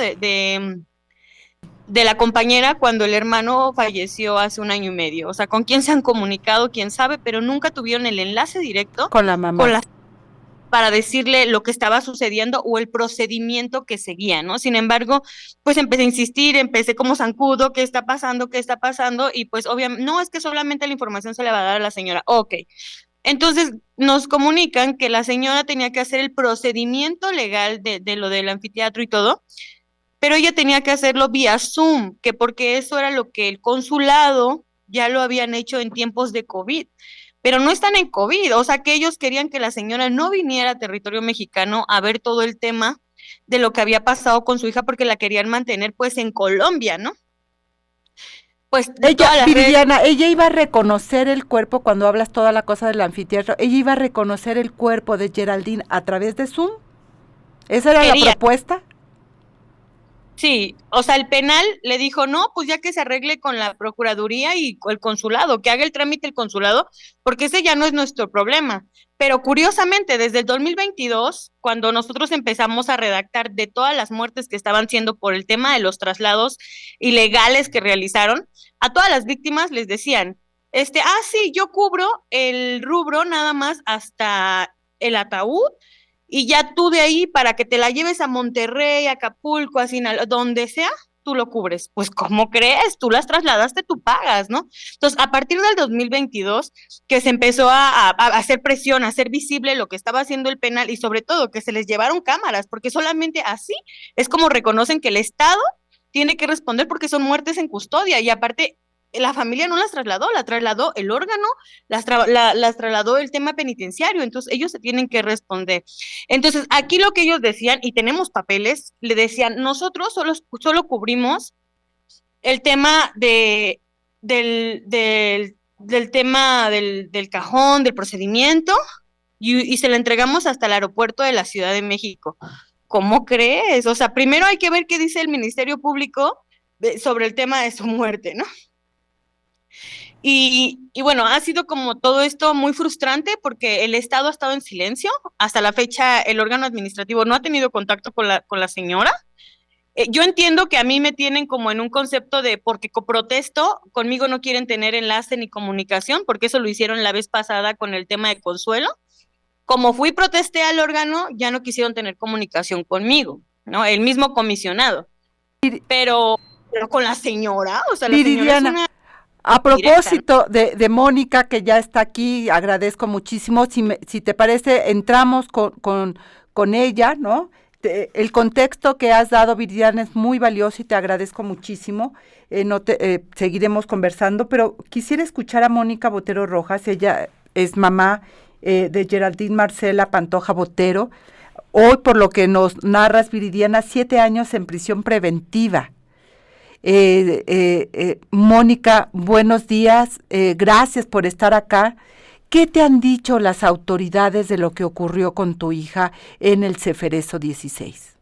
de la compañera cuando el hermano falleció hace 1 año y medio. O sea, ¿con quién se han comunicado? ¿Quién sabe? Pero nunca tuvieron el enlace directo con la mamá. Para decirle lo que estaba sucediendo o el procedimiento que seguía, ¿no? Sin embargo, pues empecé a insistir, empecé como zancudo, ¿qué está pasando? ¿Qué está pasando? Y pues obviamente, no, es que solamente la información se le va a dar a la señora. Ok. Entonces nos comunican que la señora tenía que hacer el procedimiento legal de lo del anfiteatro y todo, pero ella tenía que hacerlo vía Zoom, que porque eso era lo que el consulado ya lo habían hecho en tiempos de COVID, pero no están en COVID, o sea que ellos querían que la señora no viniera a territorio mexicano a ver todo el tema de lo que había pasado con su hija porque la querían mantener pues en Colombia, ¿no? Pues Viridiana, ella iba a reconocer el cuerpo cuando hablas toda la cosa del anfiteatro, ella iba a reconocer el cuerpo de Geraldine a través de Zoom. ¿Esa era la propuesta? Sí, o sea, el penal le dijo, no, pues ya que se arregle con la Procuraduría y el consulado, que haga el trámite el consulado, porque ese ya no es nuestro problema. Pero curiosamente, desde el 2022, cuando nosotros empezamos a redactar de todas las muertes que estaban siendo por el tema de los traslados ilegales que realizaron, a todas las víctimas les decían, sí, yo cubro el rubro nada más hasta el ataúd, y ya tú de ahí para que te la lleves a Monterrey, a Acapulco, a Sinaloa, donde sea, tú lo cubres. Pues, ¿cómo crees? Tú las trasladaste, tú pagas, ¿no? Entonces, a partir del 2022, que se empezó a hacer presión, a hacer visible lo que estaba haciendo el penal y sobre todo que se les llevaron cámaras, porque solamente así es como reconocen que el Estado tiene que responder porque son muertes en custodia y aparte la familia no las trasladó, la trasladó el órgano, las trasladó el tema penitenciario, entonces ellos se tienen que responder. Entonces, aquí lo que ellos decían, y tenemos papeles, le decían, nosotros solo cubrimos el tema del tema del cajón, del procedimiento, y se lo entregamos hasta el aeropuerto de la Ciudad de México. ¿Cómo crees? O sea, primero hay que ver qué dice el Ministerio Público sobre el tema de su muerte, ¿no? Y bueno, ha sido como todo esto muy frustrante porque el Estado ha estado en silencio. Hasta la fecha, el órgano administrativo no ha tenido contacto con la señora. Yo entiendo que a mí me tienen como en un concepto de porque protesto, conmigo no quieren tener enlace ni comunicación, porque eso lo hicieron la vez pasada con el tema de Consuelo. Como fui y protesté al órgano, ya no quisieron tener comunicación conmigo, ¿no? El mismo comisionado. Pero con la señora, o sea, la señora es una... A propósito de Mónica, que ya está aquí, agradezco muchísimo. Si te parece, entramos con ella, ¿no? El contexto que has dado, Viridiana, es muy valioso y te agradezco muchísimo. Seguiremos conversando, pero quisiera escuchar a Mónica Botero Rojas. Ella es mamá de Geraldine Marcela Pantoja Botero. Hoy, por lo que nos narras, Viridiana, 7 años en prisión preventiva. Mónica, buenos días, gracias por estar acá. ¿Qué te han dicho las autoridades de lo que ocurrió con tu hija en el Ceferezo 16?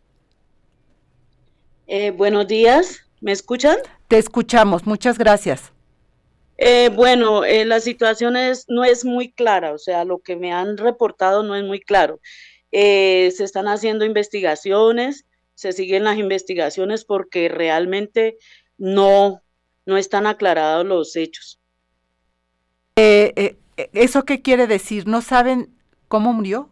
Buenos días, ¿me escuchan? Te escuchamos, muchas gracias. La situación no es muy clara, o sea, lo que me han reportado no es muy claro. Se están haciendo investigaciones, se siguen las investigaciones porque realmente no están aclarados los hechos. ¿Eso qué quiere decir? ¿No saben cómo murió?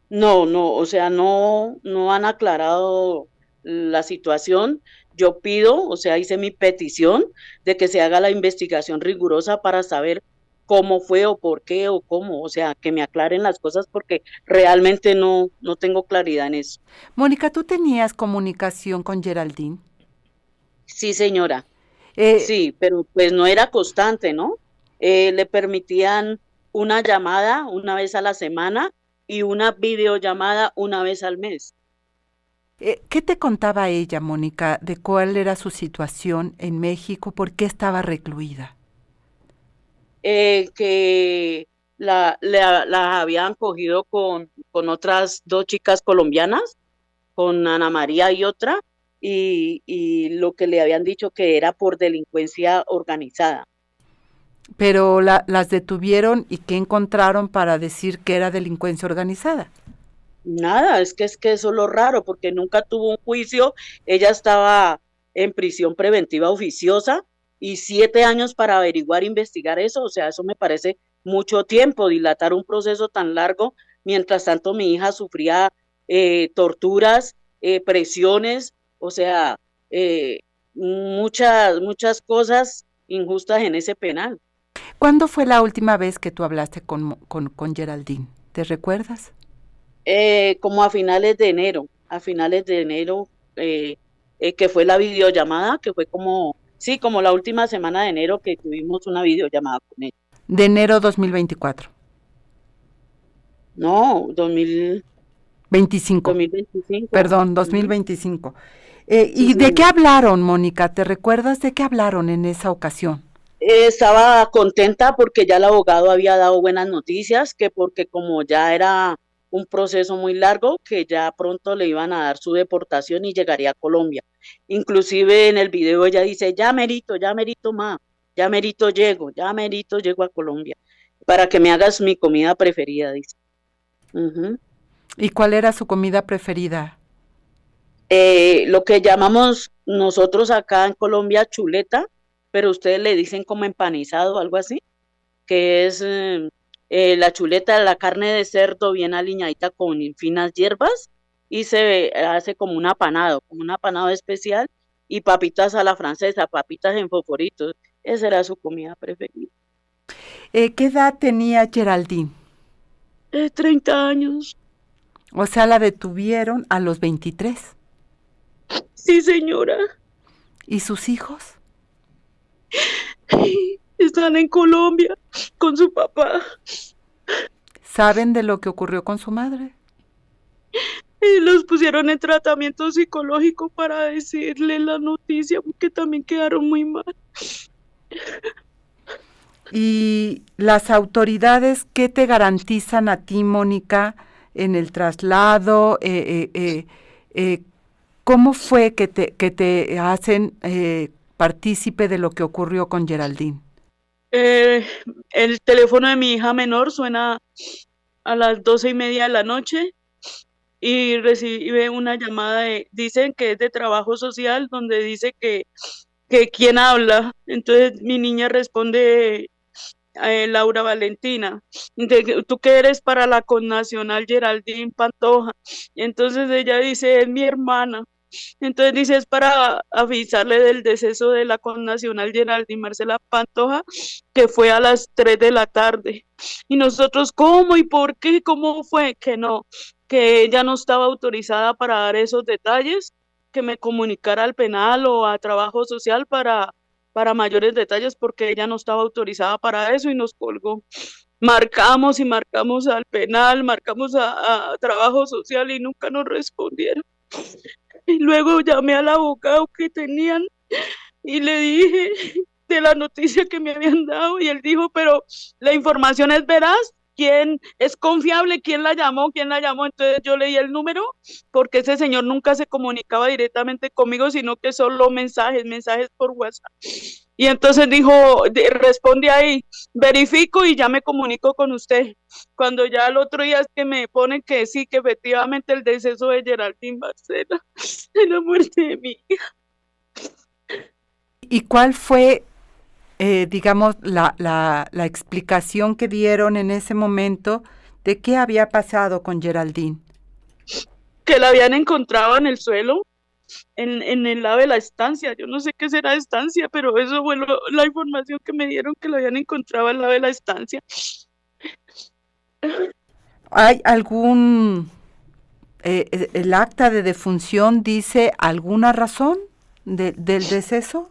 No, o sea, no han aclarado la situación. Yo pido, o sea, hice mi petición de que se haga la investigación rigurosa para saber cómo fue o por qué o cómo, o sea, que me aclaren las cosas porque realmente no tengo claridad en eso. Mónica, ¿tú tenías comunicación con Geraldine? Sí, señora. Sí, pero pues no era constante, ¿no? Le permitían una llamada una vez a la semana y una videollamada una vez al mes. ¿Qué te contaba ella, Mónica, de cuál era su situación en México? ¿Por qué estaba recluida? Que la habían cogido con otras 2 chicas colombianas, con Ana María y otra, y lo que le habían dicho que era por delincuencia organizada. Pero las detuvieron y ¿qué encontraron para decir que era delincuencia organizada? Nada, es que eso es lo raro, porque nunca tuvo un juicio, ella estaba en prisión preventiva oficiosa y 7 años para averiguar, investigar eso, o sea, eso me parece mucho tiempo, dilatar un proceso tan largo, mientras tanto mi hija sufría torturas, presiones, o sea, muchas cosas injustas en ese penal. ¿Cuándo fue la última vez que tú hablaste con Geraldine? ¿Te recuerdas? Como a finales de enero, que fue la videollamada, que fue como la última semana de enero que tuvimos una videollamada con ella. De enero 2024. No, 2025. Perdón, 2025. ¿Y de qué hablaron, Mónica? ¿Te recuerdas de qué hablaron en esa ocasión? Estaba contenta porque ya el abogado había dado buenas noticias, que porque como ya era un proceso muy largo, que ya pronto le iban a dar su deportación y llegaría a Colombia. Inclusive en el video ella dice, ya merito ma, ya merito llego a Colombia, para que me hagas mi comida preferida, dice. Uh-huh. ¿Y cuál era su comida preferida? Lo que llamamos nosotros acá en Colombia chuleta, pero ustedes le dicen como empanizado, algo así, que es la chuleta, la carne de cerdo bien aliñadita con finas hierbas, y se hace como un apanado especial y papitas a la francesa, papitas en fosforitos. Esa era su comida preferida. ¿Qué edad tenía Geraldine? 30 años. O sea, la detuvieron a los 23. Sí, señora. ¿Y sus hijos? Están en Colombia con su papá. ¿Saben de lo que ocurrió con su madre? Los pusieron en tratamiento psicológico para decirle la noticia, porque también quedaron muy mal. ¿Y las autoridades qué te garantizan a ti, Mónica, en el traslado? ¿Cómo fue que te hacen partícipe de lo que ocurrió con Geraldine? El teléfono de mi hija menor suena a las 12:30 de la noche y recibe una llamada dicen que es de trabajo social, donde dice que quién habla. Entonces mi niña responde, Laura Valentina, tú que eres para la connacional Geraldine Pantoja. Entonces ella dice, es mi hermana. Entonces dice, es para avisarle del deceso de la connacional Geraldine Marcela Pantoja, que fue a las 3 de la tarde. Y nosotros, ¿cómo y por qué? ¿Cómo fue? Que no, que ella no estaba autorizada para dar esos detalles, que me comunicara al penal o a trabajo social para mayores detalles, porque ella no estaba autorizada para eso y nos colgó. Marcamos y marcamos al penal, marcamos a trabajo social y nunca nos respondieron. Y luego llamé al abogado que tenían y le dije de la noticia que me habían dado y él dijo, pero la información es veraz, ¿quién es confiable? ¿Quién la llamó? ¿Quién la llamó? Entonces yo leí el número porque ese señor nunca se comunicaba directamente conmigo, sino que solo mensajes por WhatsApp. Y entonces dijo, responde ahí, verifico y ya me comunico con usted. Cuando ya el otro día es que me ponen que sí, que efectivamente el deceso de Geraldine Marcela, de la muerte de mi hija. ¿Y cuál fue, digamos, la explicación que dieron en ese momento de qué había pasado con Geraldine? Que la habían encontrado en el suelo, en el lado de la estancia. Yo no sé qué será estancia, pero eso fue la información que me dieron, que la habían encontrado al lado de la estancia. ¿Hay algún, el acta de defunción dice alguna razón del deceso?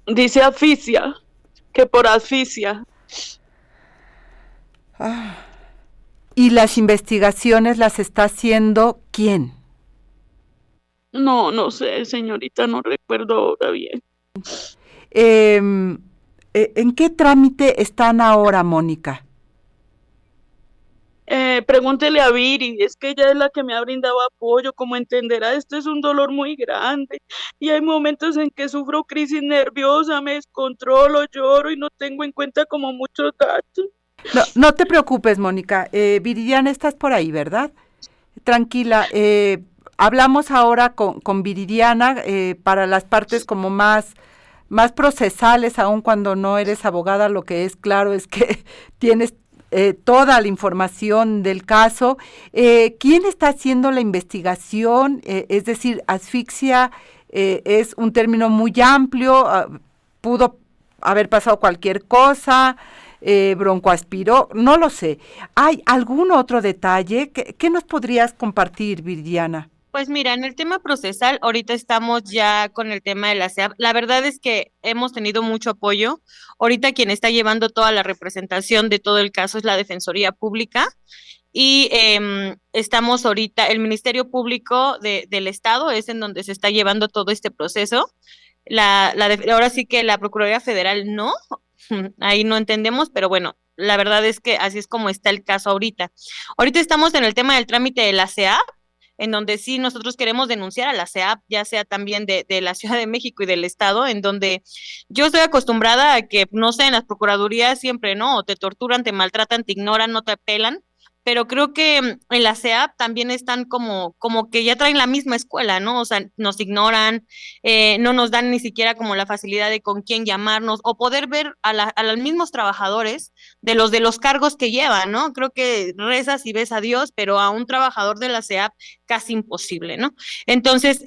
Dice asfixia, que por asfixia. ¿Y las investigaciones las está haciendo quién? No sé, señorita, no recuerdo ahora bien. ¿En qué trámite están ahora, Mónica? Pregúntele a Viri, es que ella es la que me ha brindado apoyo. Como entenderá, esto es un dolor muy grande y hay momentos en que sufro crisis nerviosa, me descontrolo, lloro y no tengo en cuenta como muchos datos. No te preocupes, Mónica. Viridiana, estás por ahí, ¿verdad? Tranquila. Hablamos ahora con Viridiana para las partes como más procesales, aun cuando no eres abogada. Lo que es claro es que tienes toda la información del caso. ¿Quién está haciendo la investigación? Es decir, asfixia es un término muy amplio, pudo haber pasado cualquier cosa, broncoaspiró, no lo sé. ¿Hay algún otro detalle? ¿Qué nos podrías compartir, Viridiana? Pues mira, en el tema procesal, ahorita estamos ya con el tema de la SEAP. La verdad es que hemos tenido mucho apoyo. Ahorita quien está llevando toda la representación de todo el caso es la Defensoría Pública y estamos ahorita, el Ministerio Público del Estado es en donde se está llevando todo este proceso. Ahora sí que la Procuraduría Federal no, ahí no entendemos, pero bueno, la verdad es que así es como está el caso ahorita. Ahorita estamos en el tema del trámite de la SEAP, en donde sí nosotros queremos denunciar a la SEAP, ya sea también de la Ciudad de México y del Estado, en donde yo estoy acostumbrada a que, no sé, en las procuradurías siempre, ¿no? O te torturan, te maltratan, te ignoran, no te apelan, pero creo que en la CEAP también están como que ya traen la misma escuela, ¿no? O sea, nos ignoran, no nos dan ni siquiera como la facilidad de con quién llamarnos o poder ver a los mismos trabajadores de los cargos que llevan, ¿no? Creo que rezas y ves a Dios, pero a un trabajador de la CEAP casi imposible, ¿no? Entonces,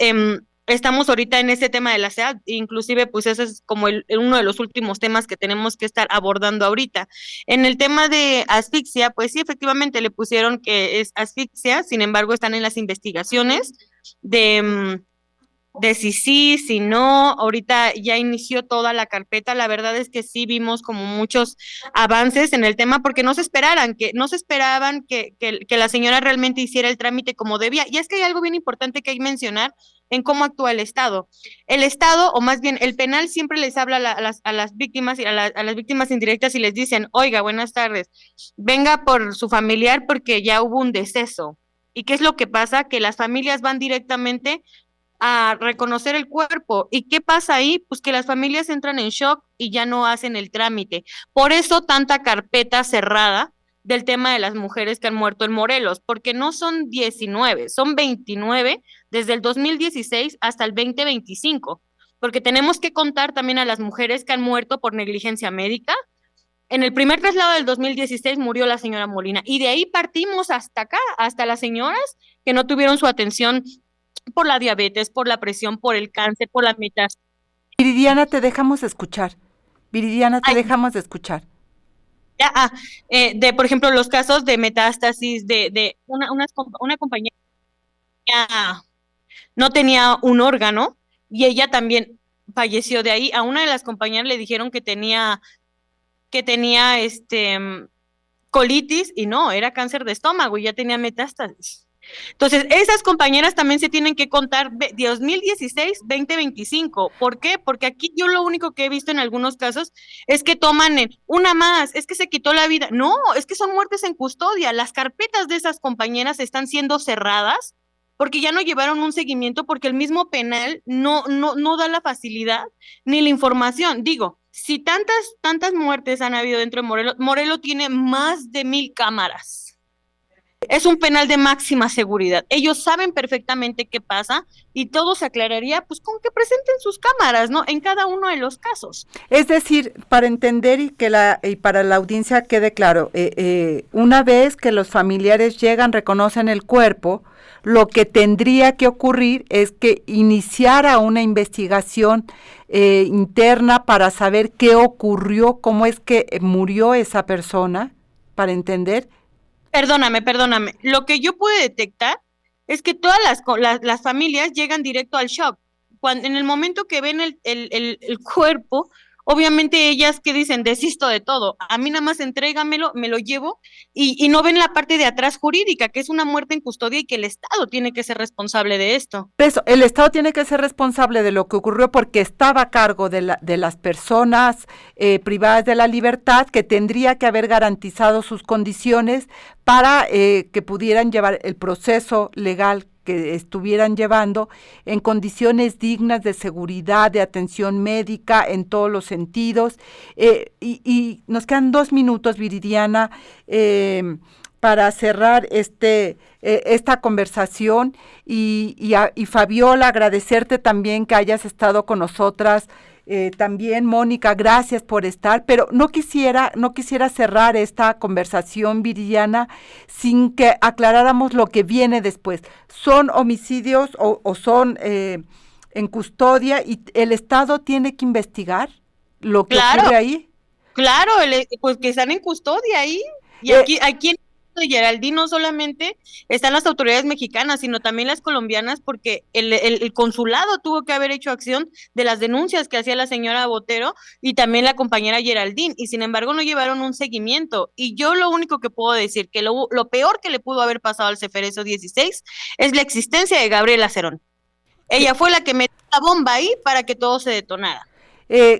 estamos ahorita en ese tema de la SEAD, inclusive pues ese es como uno de los últimos temas que tenemos que estar abordando ahorita. En el tema de asfixia, pues sí, efectivamente le pusieron que es asfixia, sin embargo están en las investigaciones de, de si sí, si no, ahorita ya inició toda la carpeta, la verdad es que sí vimos como muchos avances en el tema porque no se esperaban que la señora realmente hiciera el trámite como debía, y es que hay algo bien importante que hay que mencionar en cómo actúa el Estado. El Estado, o más bien el penal, siempre les habla a las víctimas y a las víctimas indirectas y les dicen, oiga, buenas tardes, venga por su familiar porque ya hubo un deceso. ¿Y qué es lo que pasa? Que las familias van directamente a reconocer el cuerpo. ¿Y qué pasa ahí? Pues que las familias entran en shock y ya no hacen el trámite. Por eso tanta carpeta cerrada del tema de las mujeres que han muerto en Morelos, porque no son 19, son 29 desde el 2016 hasta el 2025, porque tenemos que contar también a las mujeres que han muerto por negligencia médica. En el primer traslado del 2016 murió la señora Molina y de ahí partimos hasta acá, hasta las señoras que no tuvieron su atención por la diabetes, por la presión, por el cáncer, por la metas. Viridiana, te dejamos escuchar. Viridiana, te Ay, dejamos de escuchar. ya, por ejemplo, los casos de metástasis de una compañera no tenía un órgano y ella también falleció de ahí. A una de las compañeras le dijeron que tenía colitis y no, era cáncer de estómago y ya tenía metástasis. Entonces, esas compañeras también se tienen que contar de 2016, 2025. ¿Por qué? Porque aquí yo lo único que he visto en algunos casos es que toman una más, es que se quitó la vida. No, es que son muertes en custodia. Las carpetas de esas compañeras están siendo cerradas porque ya no llevaron un seguimiento, porque el mismo penal no da la facilidad ni la información. Digo, si tantas muertes han habido dentro de Morelos, Morelos tiene más de 1,000 cámaras. Es un penal de máxima seguridad. Ellos saben perfectamente qué pasa y todo se aclararía pues con que presenten sus cámaras, ¿no? En cada uno de los casos. Es decir, para entender y para la audiencia quede claro, una vez que los familiares llegan, reconocen el cuerpo, lo que tendría que ocurrir es que iniciara una investigación interna para saber qué ocurrió, cómo es que murió esa persona, para entender. Perdóname. Lo que yo pude detectar es que todas las familias llegan directo al shock. En el momento que ven el cuerpo, obviamente ellas que dicen, desisto de todo. A mí nada más entrégamelo, me lo llevo y no ven la parte de atrás jurídica, que es una muerte en custodia y que el Estado tiene que ser responsable de esto. Eso, el Estado tiene que ser responsable de lo que ocurrió porque estaba a cargo de las personas privadas de la libertad, que tendría que haber garantizado sus condiciones para que pudieran llevar el proceso legal que estuvieran llevando en condiciones dignas de seguridad, de atención médica en todos los sentidos. Y nos quedan 2 minutos, Viridiana, para cerrar esta conversación y Fabiola, agradecerte también que hayas estado con nosotras. También, Mónica, gracias por estar, pero no quisiera cerrar esta conversación, Viridiana, sin que aclaráramos lo que viene después. ¿Son homicidios o son en custodia y el Estado tiene que investigar lo que ocurre ahí? Claro, pues que están en custodia ahí. Y aquí en de Geraldine no solamente están las autoridades mexicanas, sino también las colombianas, porque el consulado tuvo que haber hecho acción de las denuncias que hacía la señora Botero y también la compañera Geraldine, y sin embargo no llevaron un seguimiento. Y yo lo único que puedo decir, que lo peor que le pudo haber pasado al Ceferezo 16 es la existencia de Gabriela Cerón. Ella fue la que metió la bomba ahí para que todo se detonara.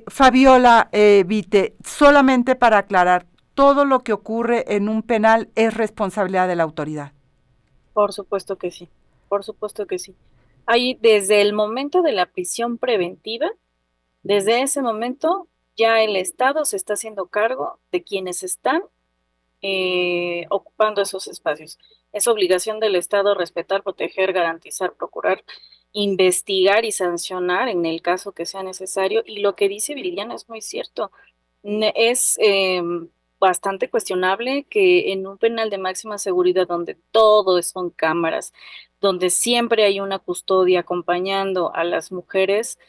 Fabiola, Vite, solamente para aclarar, todo lo que ocurre en un penal es responsabilidad de la autoridad. Por supuesto que sí, por supuesto que sí. Ahí, desde el momento de la prisión preventiva, desde ese momento ya el Estado se está haciendo cargo de quienes están ocupando esos espacios. Es obligación del Estado respetar, proteger, garantizar, procurar, investigar y sancionar en el caso que sea necesario. Y lo que dice Viridiana es muy cierto. Es bastante cuestionable que en un penal de máxima seguridad donde todo son cámaras, donde siempre hay una custodia acompañando a las mujeres,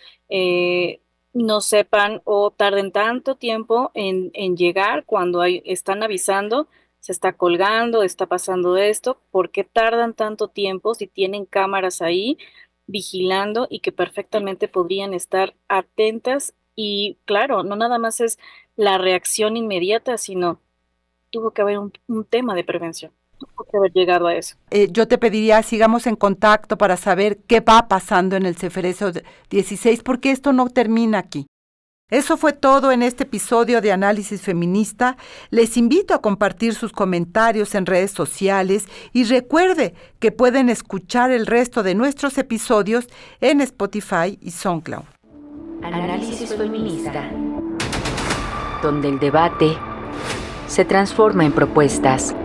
no sepan o tarden tanto tiempo en llegar cuando están avisando, se está colgando, está pasando esto, ¿por qué tardan tanto tiempo si tienen cámaras ahí vigilando y que perfectamente podrían estar atentas? Y claro, no nada más es la reacción inmediata, sino tuvo que haber un tema de prevención, tuvo que haber llegado a eso. Yo te pediría, sigamos en contacto para saber qué va pasando en el Ceferezo 16, porque esto no termina aquí. Eso fue todo en este episodio de Análisis Feminista. Les invito a compartir sus comentarios en redes sociales y recuerde que pueden escuchar el resto de nuestros episodios en Spotify y SoundCloud. Análisis Feminista, donde el debate se transforma en propuestas.